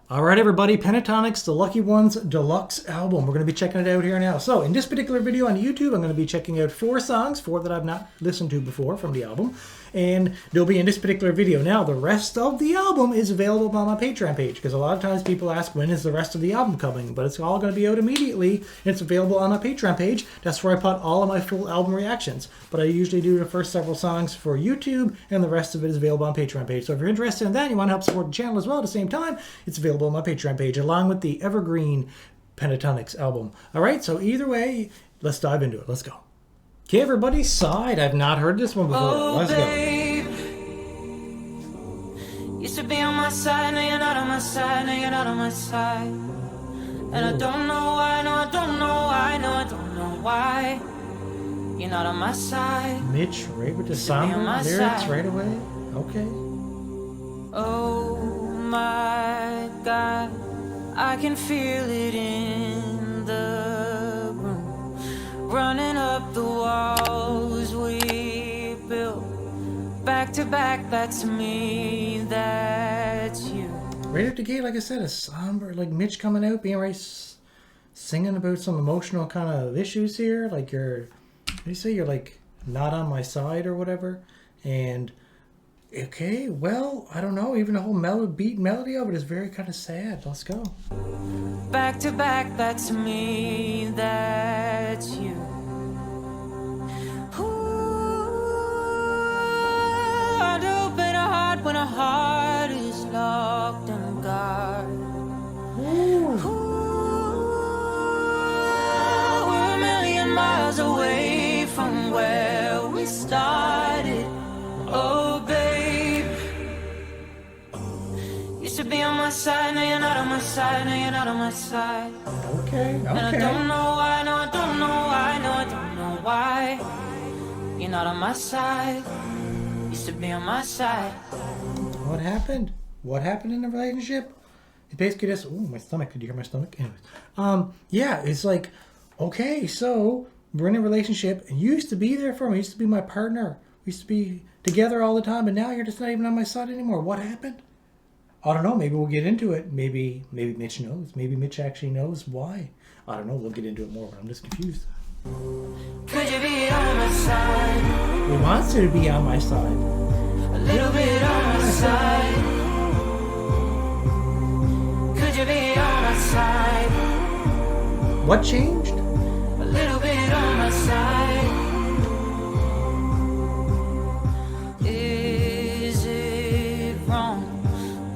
All right, everybody, Pentatonix, The Lucky Ones Deluxe album. We're going to be checking it out here now. So, in this particular video on YouTube, I'm going to be checking out 4 songs, 4 that I've not listened to before from the album. And they'll be in this particular video. Now, the rest of the album is available on my Patreon page, because a lot of times people ask, when is the rest of the album coming? But it's all going to be out immediately, and it's available on my Patreon page. That's where I put all of my full album reactions. But I usually do the first several songs for YouTube, and the rest of it is available on Patreon page. So if you're interested in that and you want to help support the channel as well at the same time, it's available on my Patreon page, along with the Evergreen Pentatonix album. All right, so either way, let's dive into it. Let's go. Okay, everybody, Side. I've not heard this one before. Let's babe. Used to be on my side, now you're not on my side, now you're not on my side. And I don't know why, no, I don't know why, no, I don't know why. You're not on my side. Mitch, right with the somber lyrics side. right away? Okay. Oh my God, I can feel it in the room, running up the walls we built. Back to back, that's me, that's you. Right at the gate, like I said, a somber, like Mitch coming out, being right, singing about some emotional kind of issues here. Like you're, what do you say? You're like not on my side or whatever. And okay, well, I don't know. Even the whole melody of it is very kind of sad. Let's go. Back to back, that's me, that's you. I'd open a heart when a heart is locked and guard. We're a million miles away from where we started. Oh, babe. Used to be on my side, now you're not on my side, now you're not on my side. Okay, okay. And I don't know why, no, I don't know why, no, I don't know why. You're not on my side. Used to be on my side. What happened? What happened in the relationship? It basically just, oh, my stomach. Did you hear my stomach? Anyways. Yeah, it's like, okay, so we're in a relationship and you used to be there for me. You used to be my partner. We used to be together all the time, and now you're just not even on my side anymore. What happened? I don't know. Maybe we'll get into it. Maybe Mitch knows. Maybe Mitch actually knows why. I don't know. We'll get into it more, but I'm just confused. Could you be on my side? He wants you to be on my side. A little bit on my side. Could you be on my side? What changed? A little bit on my side. Is it wrong?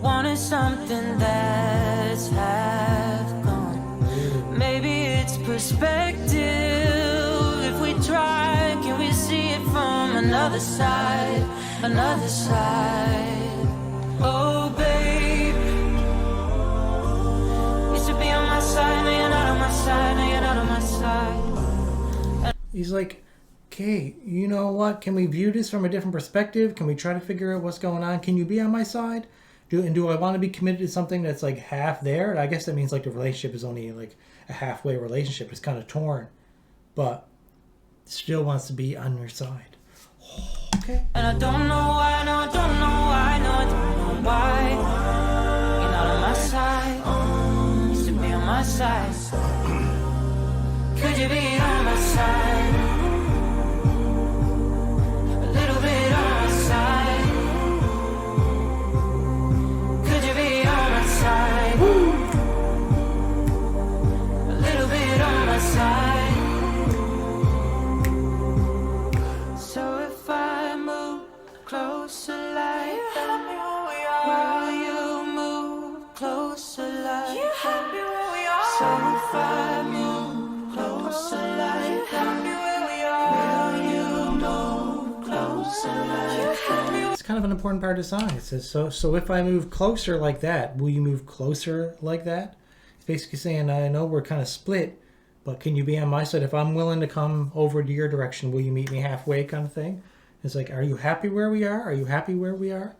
Wanting something that's half gone. Maybe it's perspective. If we try, can we see it from another side? Another side. Oh, babe. Used to be on my side, now you're not on my side, now you're not on my side. He's like, okay, you know what? Can we view this from a different perspective? Can we try to figure out what's going on? Can you be on my side? Do I want to be committed to something that's like half there? I guess that means like the relationship is only like a halfway relationship. It's kind of torn, but still wants to be on your side. Okay. And I don't know why, no, I don't know why, no, I don't know why. You're not on my side. Used to be on my side. Could you be on my side? A little bit on my side. Could you be on my side? A little bit on my side. So if I move closer like that, will you move closer like that? So if I move closer like that, will you move closer like that? It's kind of an important part of the song. It says, so if I move closer like that, will you move closer like that? It's basically saying, I know we're kind of split, but can you be on my side? If I'm willing to come over to your direction, will you meet me halfway, kind of thing? It's like, are you happy where we are? Are you happy where we are?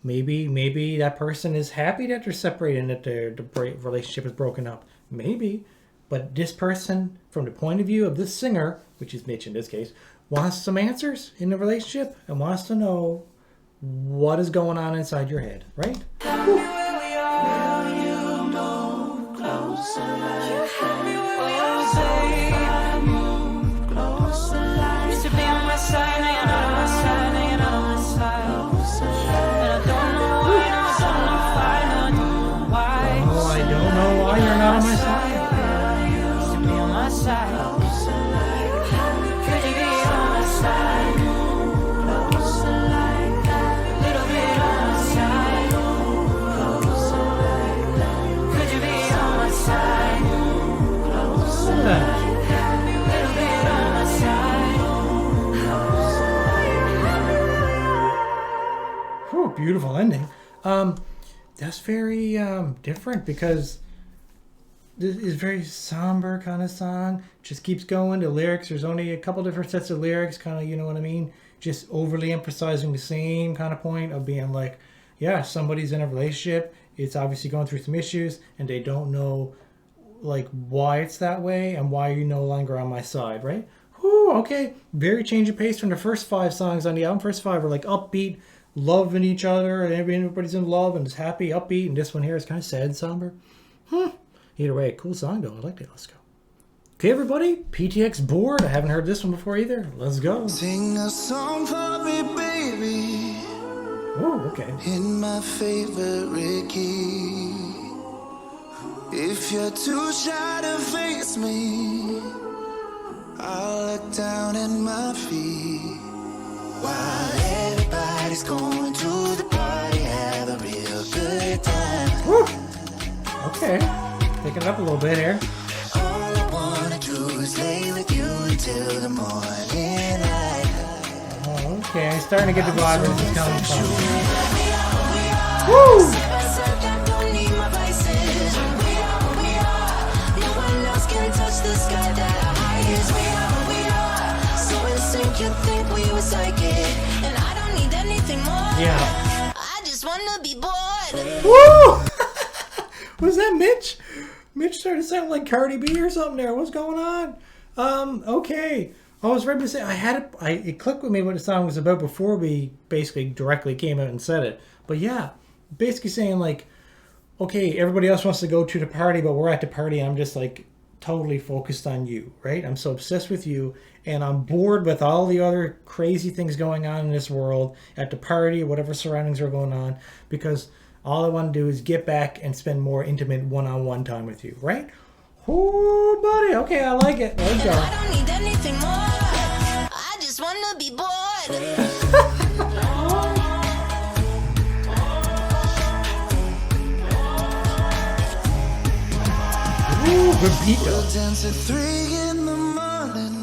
Maybe that person is happy that they're separated and that the relationship is broken up. Maybe. But this person, from the point of view of this singer, which is Mitch in this case, wants some answers in the relationship and wants to know what is going on inside your head, right? Tell me where we are, will you beautiful ending. That's very different because this is very somber kind of song. Just keeps going. The lyrics, there's only a couple different sets of lyrics, kind of, you know what I mean? Just overly emphasizing the same kind of point of being like, yeah, somebody's in a relationship. It's obviously going through some issues, and they don't know like why it's that way and why you're no longer on my side, right? Whew, okay. Very change of pace from the first 5 songs on the album. First 5 were like upbeat, loving each other, and everybody's in love and is happy, upbeat. And this one here is kind of sad, somber. Either way, cool song though. I liked it. Let's go. Okay, everybody. PTX Bored. I haven't heard this one before either. Let's go. Sing a song for me, baby. Oh, okay. In my favorite key. If you're too shy to face me, I'll look down at my feet. While everybody's going to the party, have a real good time. Woo. Okay. Pick it up a little bit here. All I wanna do is lay with you until the morning light. Oh, okay. I'm starting to get the vibe. This is kind of fun. Woo! You think we were psychic, and I don't need anything more. Yeah. I just wanna be bored. Woo! Was that Mitch? Mitch started to sound like Cardi B or something there. What's going on? Okay. I was ready to say it clicked with me what the song was about before we basically directly came out and said it. But yeah, basically saying like, okay, everybody else wants to go to the party, but we're at the party. And I'm just like totally focused on you, right? I'm so obsessed with you, and I'm bored with all the other crazy things going on in this world at the party, whatever surroundings are going on, because all I want to do is get back and spend more intimate one-on-one time with you, right? Oh, buddy. Okay, I like it. Let's go. I don't need anything more. I just wanna be bored. Ooh, good beat though. We'll dance at 3 in the morning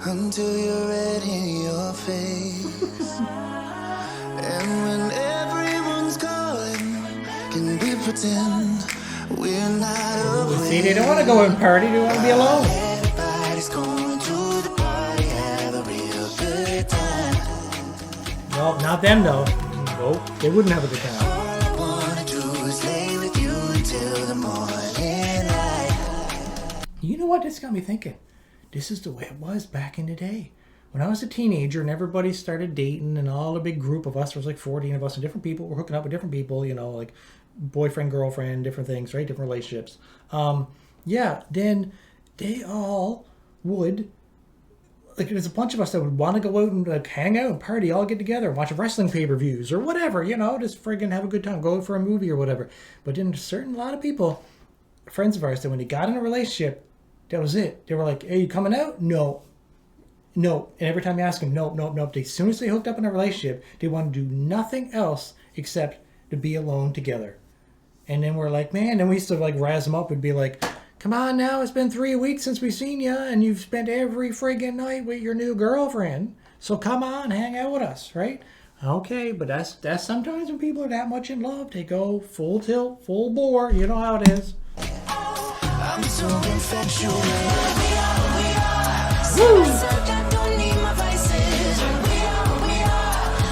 until you're red in your face. And when everyone's calling, can we pretend we're not away? See, they don't want to go and party. They want to be alone. Everybody's going to the party, have a real good time. No, not them though. Nope, they wouldn't have a good time. All I wanna do is lay with you until the morning light. You know what? This got me thinking. This is the way it was back in the day. When I was a teenager and everybody started dating and all a big group of us, there was like 14 of us and different people were hooking up with different people, you know, like boyfriend, girlfriend, different things, right? Different relationships. Yeah, then they all would, like there's a bunch of us that would want to go out and like hang out and party, all get together and watch wrestling pay-per-views or whatever, you know, just friggin' have a good time, go out for a movie or whatever. But then a lot of people, friends of ours, that when they got in a relationship, that was it. They were like, hey, you coming out? No. And every time you ask them, nope. As soon as they hooked up in a relationship, they want to do nothing else except to be alone together. And then we're like, man, then we used to like razz them up and be like, come on now, it's been 3 weeks since we've seen you, and you've spent every friggin' night with your new girlfriend. So come on, hang out with us, right? Okay, but that's sometimes when people are that much in love, they go full tilt, full bore. You know how it is. I'm so infatuated. Woo! I don't need my vices. We are.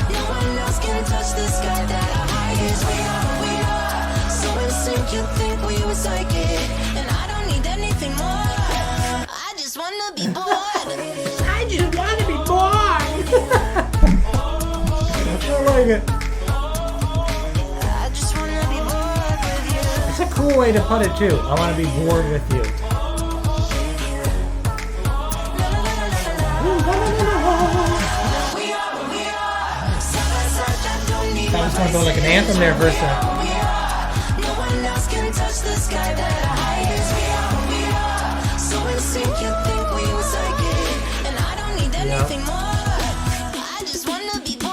No one else can touch the sky that high as we are. So in sync, you think we were psychic, and I don't need anything more. I just wanna be bored. I just want to be bored. I like it. I just wanna be bored with you. It's a cool way to put it too. I want to be bored with you. I was going to go like an anthem there for a second. No one else can touch the sky that high as we are. So in sync, you think we were psychic, and I don't need anything more. I just wanna be bored.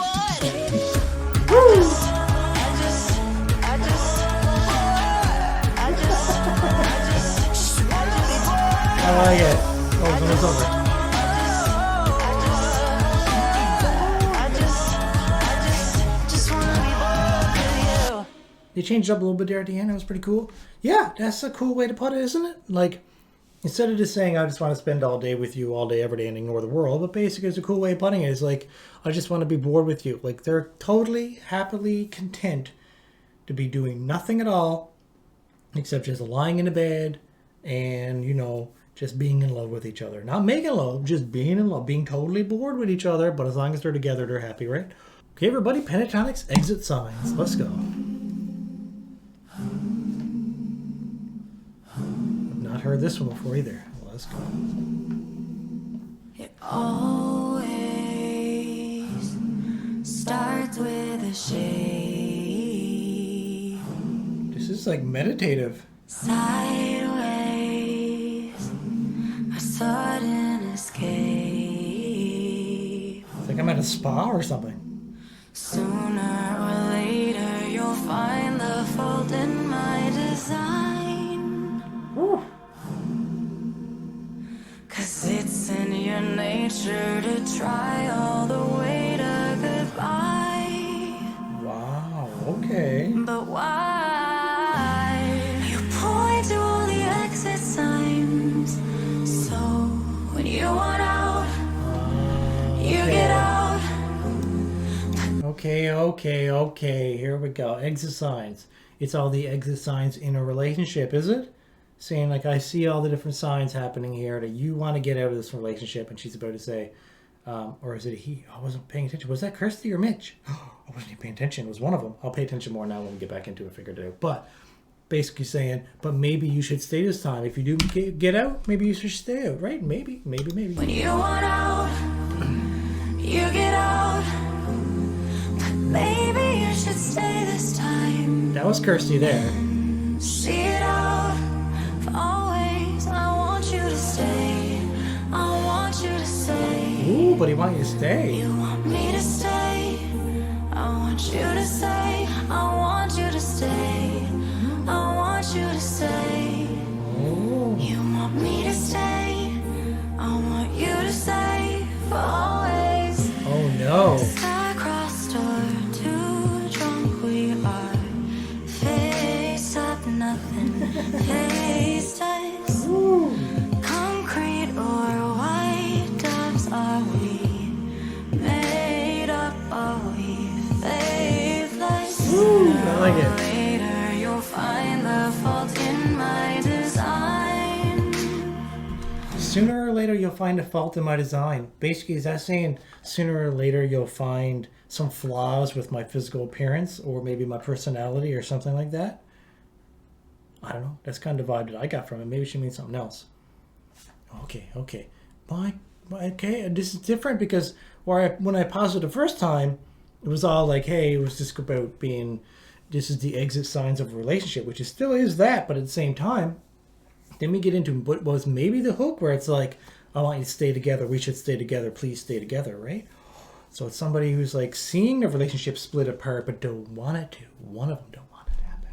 I like it. Oh, it's over. They changed up a little bit there at the end. It was pretty cool. Yeah, that's a cool way to put it, isn't it? Like, instead of just saying, I just want to spend all day with you, all day, every day, and ignore the world, but basically it's a cool way of putting it. It's like, I just want to be bored with you. Like, they're totally, happily content to be doing nothing at all except just lying in the bed and, you know, just being in love with each other. Not making love, just being in love, being totally bored with each other, but as long as they're together, they're happy, right? Okay, everybody, Pentatonix Exit Signs. Let's go. I've not heard this one before either. Let's go. It always starts with a shade. This is like meditative. Sideways, a sudden escape. It's like I'm at a spa or something. Sooner or later, you'll find the fault in my design. Woo. 'Cause it's in your nature to try all the way to goodbye. Wow, okay. But why? You point to all the exit signs. So when you want out, you get out. Okay. Here we go. Exit signs. It's all the exit signs in a relationship, is it? Saying, like, I see all the different signs happening here that you want to get out of this relationship, and she's about to say, or is it a he? I wasn't paying attention. Was that Kirsty or Mitch? I wasn't even paying attention. It was one of them. I'll pay attention more now when we get back into it, figured it out. But basically saying, but maybe you should stay this time. If you do get out, maybe you should stay out, right? Maybe. When you want out, you get out. But maybe you should stay this time. That was Kirsty there. See it out for always. I want you to stay. I want you to stay. Ooh, but he wants you to stay. You want me to stay. I want you to stay. I want you to stay. I want you to stay. Oh. You want me to stay. I want you to stay for always. Oh no. Sky crossed or too drunk we are. Face up, nothing faced us. Ooh. Concrete or white doves, are we made up? Are we faithless? Ooh, I like it. Later you'll find the fault in my design. Sooner or later, you'll find a fault in my design. Basically, is that saying sooner or later you'll find some flaws with my physical appearance or maybe my personality or something like that? I don't know. That's kind of the vibe that I got from it. Maybe she means something else. Okay. Okay, this is different because when I paused it the first time, it was all like, hey, it was just about being, this is the exit signs of a relationship, which is still is that, but at the same time, then we get into what was maybe the hook where it's like, I want you to stay together. We should stay together. Please stay together, right? So it's somebody who's like seeing the relationship split apart but don't want it to. One of them don't want it to happen.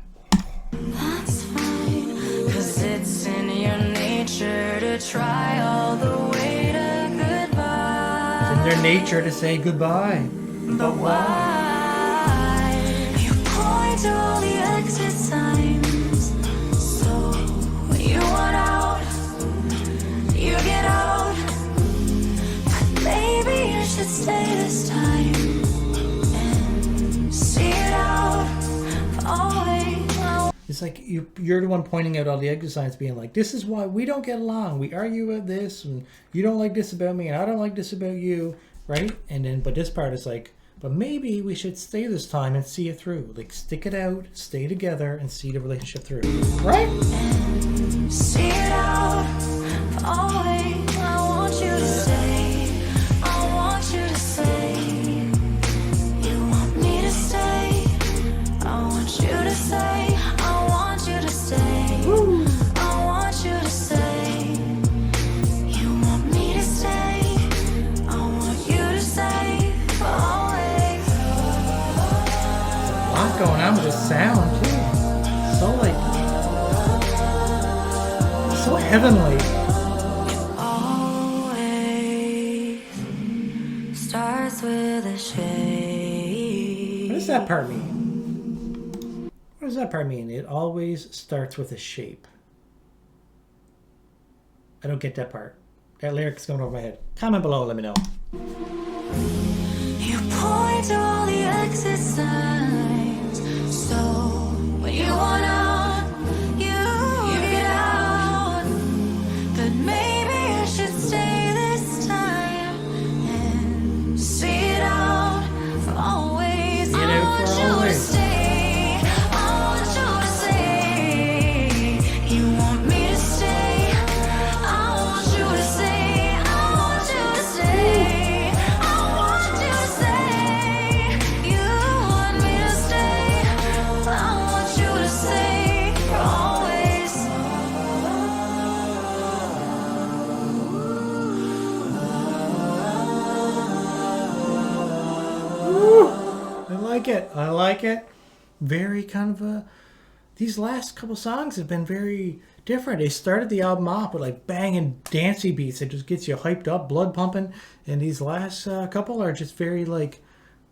That's fine, 'cause it's in your nature to try all the way to goodbye. It's in their nature to say goodbye. But why? You point to all the exit signs. So when you want out, you get out. But maybe you should stay this time and see it out for always. It's like you're the one pointing out all the exit signs, being like, this is why we don't get along. We argue about this, and you don't like this about me, and I don't like this about you, right? And then, but this part is like, but maybe we should stay this time and see it through. Like, stick it out, stay together, and see the relationship through, right? And see it out for always. I want you to stay. I want you to stay. You want me to stay. I want you to stay. I want you to stay. Woo. I want you to stay. You want me to stay. I want you to stay for always. A lot going on with the sound, too. So, like, so heavenly. Always starts with a shade. What does that part mean? What does that part mean? It always starts with a shape. I don't get that part. That lyric's going over my head. Comment below, let me know. You point to all the exit signs. So when you want out, you get out. But maybe I should stay this time and see it out for always. Get I out want for you to always. stay. I want you to stay. You want me to stay. I want you to stay. I want you to stay. I want you to stay. You want me to stay. I want you to stay for always. I like it. I like it. Very kind of a... These last couple songs have been very different. They started the album off with like banging dancey beats. It just gets you hyped up, blood pumping. And these last couple are just very like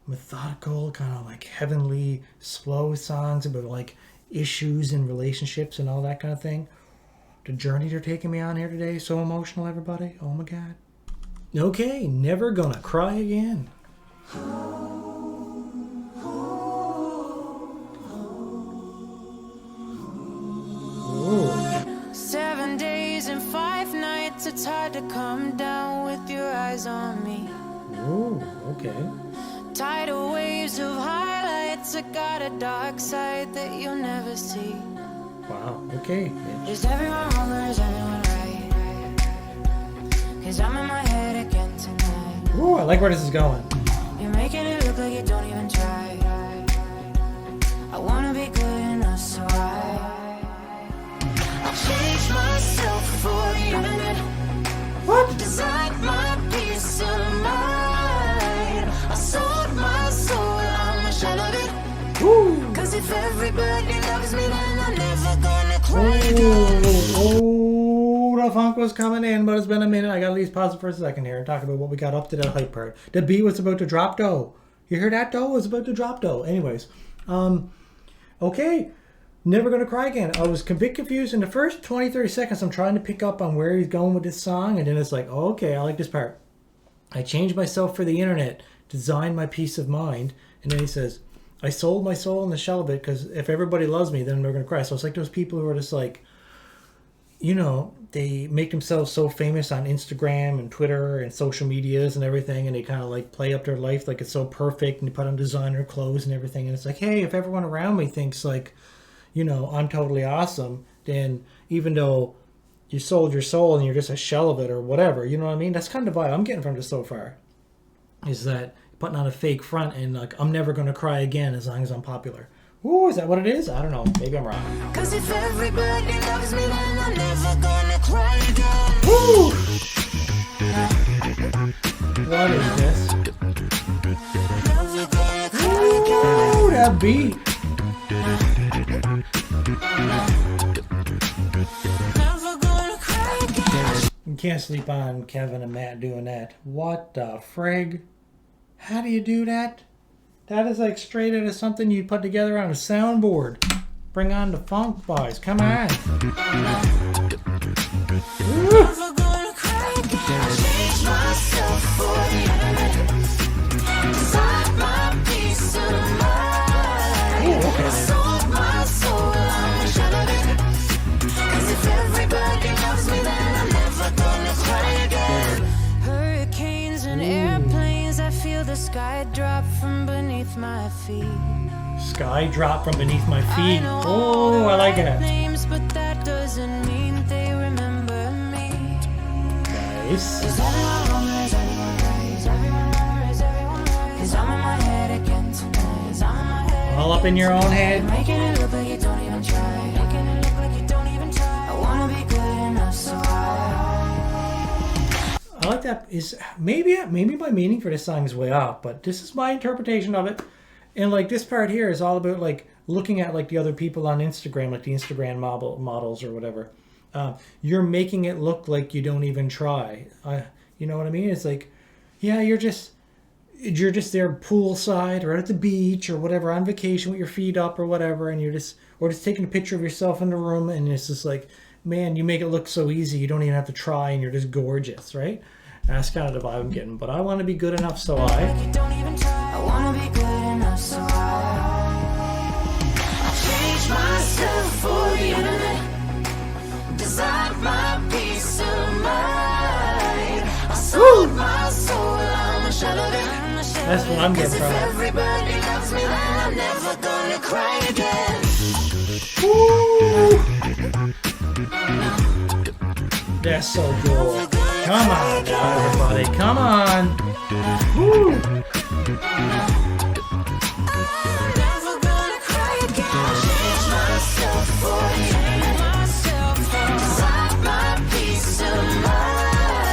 methodical, kind of like heavenly, slow songs about like issues and relationships and all that kind of thing. The journey they're taking me on here today, so emotional, everybody. Oh my God. Okay, Never Gonna Cry Again. Ooh. 7 days and 5 nights, it's hard to come down with your eyes on me. Ooh, okay. Tidal waves of highlights, I got a dark side that you'll never see. Wow, okay. Bitch. Is everyone wrong or is everyone right? Cause I'm in my head again tonight. Ooh, I like where this is going. You're making it look like you don't even try. I wanna be good enough, so I changed myself for the internet. What? Designed my peace of mind. I sold my soul, I'm a shell of it. Ooh. Cause if everybody loves me, then I'm never gonna cry again. Oh, the funk was coming in, but it's been a minute. I gotta at least pause it for a second here and talk about what we got up to that hype part. The beat was about to drop though. You heard that though? It was about to drop though. Anyways, okay. Never Gonna Cry Again. I was a bit confused in the first 20-30 seconds. I'm trying to pick up on where he's going with this song, and then it's like, oh, okay, I like this part. I changed myself for the internet, designed my peace of mind, and then he says, I sold my soul in the shell of it because if everybody loves me, then they're going to cry. So it's like those people who are just like, you know, they make themselves so famous on Instagram and Twitter and social medias and everything, and they kind of like play up their life like it's so perfect, and they put on designer clothes and everything, and it's like, hey, if everyone around me thinks like, you know, I'm totally awesome, then even though you sold your soul and you're just a shell of it or whatever, you know what I mean? That's kind of the vibe I'm getting from this so far. Is that putting on a fake front and like, I'm never going to cry again as long as I'm popular. Ooh, is that what it is? I don't know. Maybe I'm wrong. Cause if everybody loves me, then I'm never gonna cry again. Woo! What is this? Never gonna cry again. Ooh, that beat. Never gonna cry again. You can't sleep on Kevin and Matt doing that. What the frig? How do you do that? That is like straight out of something you put together on a soundboard. Bring on the funk boys. Come on. Ooh. Never gonna cry again. Change myself for the internet. Decide my peace of mind. Ooh, okay. I sold my soul, I'm a shell of it. Cause if everybody loves me, then I'm never gonna cry again. Hurricanes and airplanes, I feel the sky drop from beneath my feet. Sky drop from beneath my I feet. know Oh, I like the it. names, but that doesn't mean they remember me. Nice. Is everyone wrong or is everyone right? Is everyone wrong or is everyone right? Cause I'm in my head again tonight. Cause I'm in my head. All up in your own head. Making it look like you don't even try. Making it look like you don't even try. I wanna be good enough, so I like that. Is maybe my meaning for this song is way off, but this is my interpretation of it. And like this part here is all about like looking at like the other people on Instagram, like the Instagram models or whatever. You're making it look like you don't even try. You know what I mean? It's like, yeah, you're just you're just there poolside or at the beach or whatever, on vacation with your feet up or whatever, and or just taking a picture of yourself in the room, and it's just like, man, you make it look so easy. You don't even have to try, and you're just gorgeous, right? That's kind of the vibe I'm getting. But I want to be good enough, so You don't even try. I wanna be good enough, so I change myself for the internet. Design my peace of mind. I sold my soul, I'm a shell of it. that's what I'm getting If from it. everybody loves me, then I'm never gonna cry again. Woo! That's so cool. Come on, now, everybody. Come on. Woo! Never gonna cry again. Change myself for the internet. Design my peace of mind.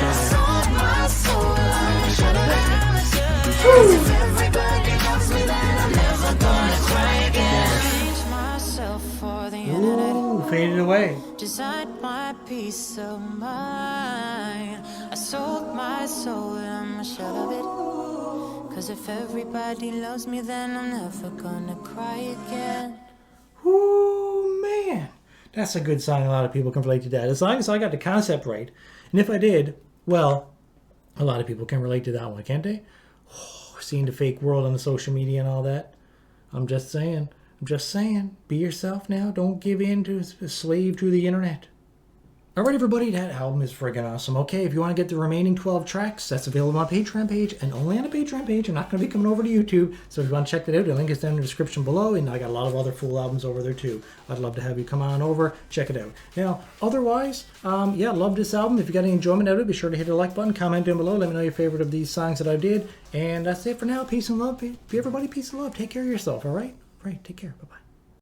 I sold my soul, I'm a shell of it. If everybody loves me, then I'm never gonna cry again. Change myself for the internet. Ooh, faded away. Designed my peace of mind. I sold my soul, I'm a shell of it. 'Cause if everybody loves me, then I'm never gonna cry again. Ooh, man. That's a good song. A lot of people can relate to that. As long as I got the concept right. And if I did, well, a lot of people can relate to that one, can't they? Oh, seeing the fake world on the social media and all that. I'm just saying. Be yourself now. Don't give in to a slave to the internet. Alright, everybody, that album is friggin' awesome. Okay, if you want to get the remaining 12 tracks, that's available on my Patreon page, and only on the Patreon page. I'm not going to be coming over to YouTube, so if you want to check that out, the link is down in the description below, and I got a lot of other full albums over there too. I'd love to have you come on over, check it out. Now, otherwise, yeah, love this album. If you got any enjoyment out of it, be sure to hit the like button, comment down below, let me know your favorite of these songs that I did, and that's it for now. Peace and love. Be everybody, peace and love. Take care of yourself, alright? Alright, take care. Bye-bye.